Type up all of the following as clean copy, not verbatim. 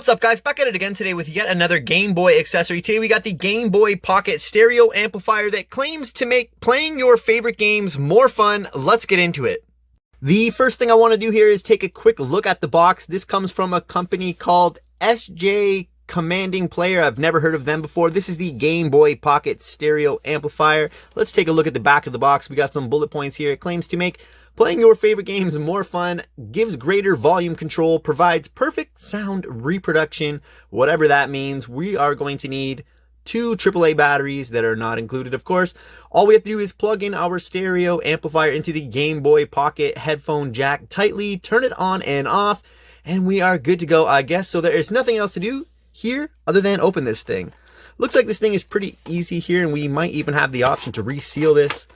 What's up, guys? Back at it again today with yet another Game Boy accessory. Today we got the Game Boy Pocket stereo amplifier that claims to make playing your favorite games more fun. Let's get into it. The first thing I want to do here is take a quick look at the box. This comes from a company called SJ Commanding Player. I've never heard of them before. This is the Game Boy Pocket stereo amplifier. Let's take a look at the back of the box. We got some bullet points here. It claims to make playing your favorite games more fun, gives greater volume control, provides perfect sound reproduction, whatever that means. We are going to need 2 AAA batteries that are not included, of course. All we have to do is plug in our stereo amplifier into the Game Boy Pocket headphone jack tightly, turn it on and off, and we are good to go, I guess. So there is nothing else to do here other than open this thing. Looks like this thing is pretty easy here, and we might even have the option to reseal this.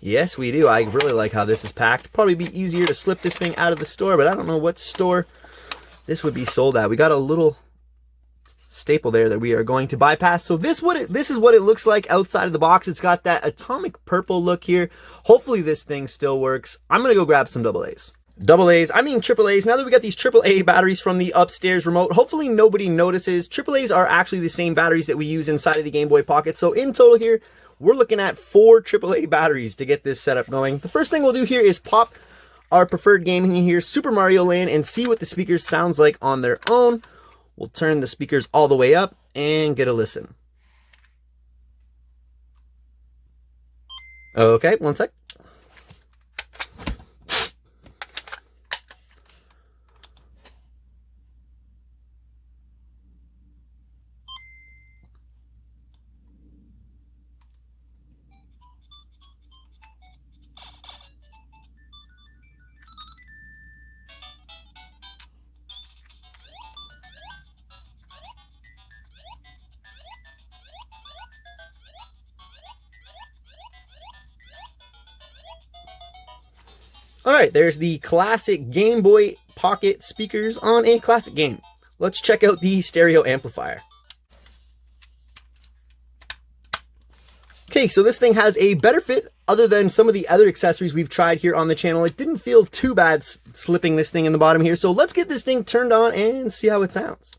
Yes, we do. I really like how this is packed. Probably be easier to slip this thing out of the store, but I don't know what store this would be sold at. We got a little staple there that we are going to bypass. So this is what it looks like outside of the box. It's got that atomic purple look here. Hopefully this thing still works. I'm going to go grab some AA's. I mean AAA's. Now that we got these AAA batteries from the upstairs remote, hopefully nobody notices. AAA's are actually the same batteries that we use inside of the Game Boy Pocket. So in total here, we're looking at 4 AAA batteries to get this setup going. The first thing we'll do here is pop our preferred game in here, Super Mario Land, and see what the speakers sounds like on their own. We'll turn the speakers all the way up and get a listen. Okay, one sec. Alright, there's the classic Game Boy Pocket speakers on a classic game. Let's check out the stereo amplifier. Okay, so this thing has a better fit other than some of the other accessories we've tried here on the channel. It didn't feel too bad slipping this thing in the bottom here, so let's get this thing turned on and see how it sounds.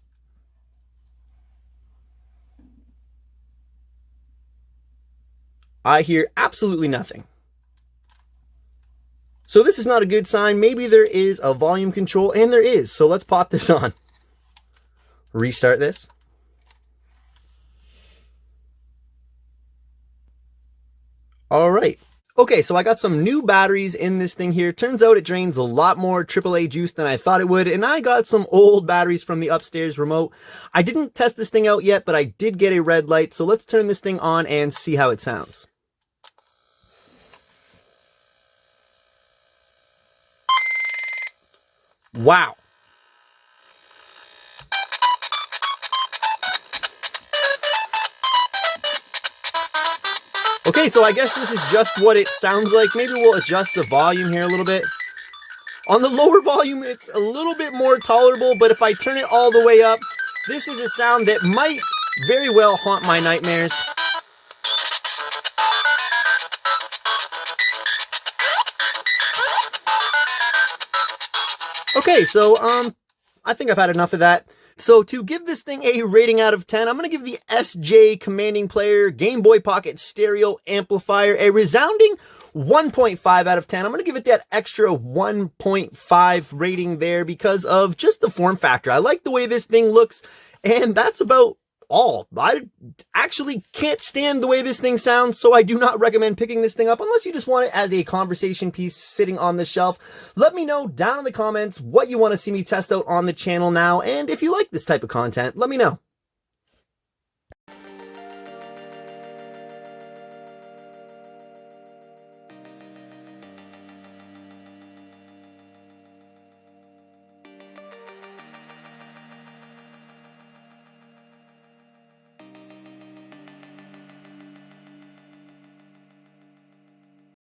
I hear absolutely nothing. So this is not a good sign. Maybe there is a volume control, and there is. So let's pop this on. Restart this. All right. Okay, so I got some new batteries in this thing here. Turns out it drains a lot more AAA juice than I thought it would, and I got some old batteries from the upstairs remote. I didn't test this thing out yet, but I did get a red light, so let's turn this thing on and see how it sounds. Wow. Okay, so I guess this is just what it sounds like. Maybe we'll adjust the volume here a little bit. On the lower volume, it's a little bit more tolerable, but if I turn it all the way up, this is a sound that might very well haunt my nightmares. Okay, so I think I've had enough of that. So to give this thing a rating out of 10, I'm going to give the SJ Commanding Player Game Boy Pocket Stereo Amplifier a resounding 1.5 out of 10. I'm going to give it that extra 1.5 rating there because of just the form factor. I like the way this thing looks, and that's about all. I actually can't stand the way this thing sounds, so I do not recommend picking this thing up unless you just want it as a conversation piece sitting on the shelf. Let me know down in the comments what you want to see me test out on the channel now, and if you like this type of content, let me know.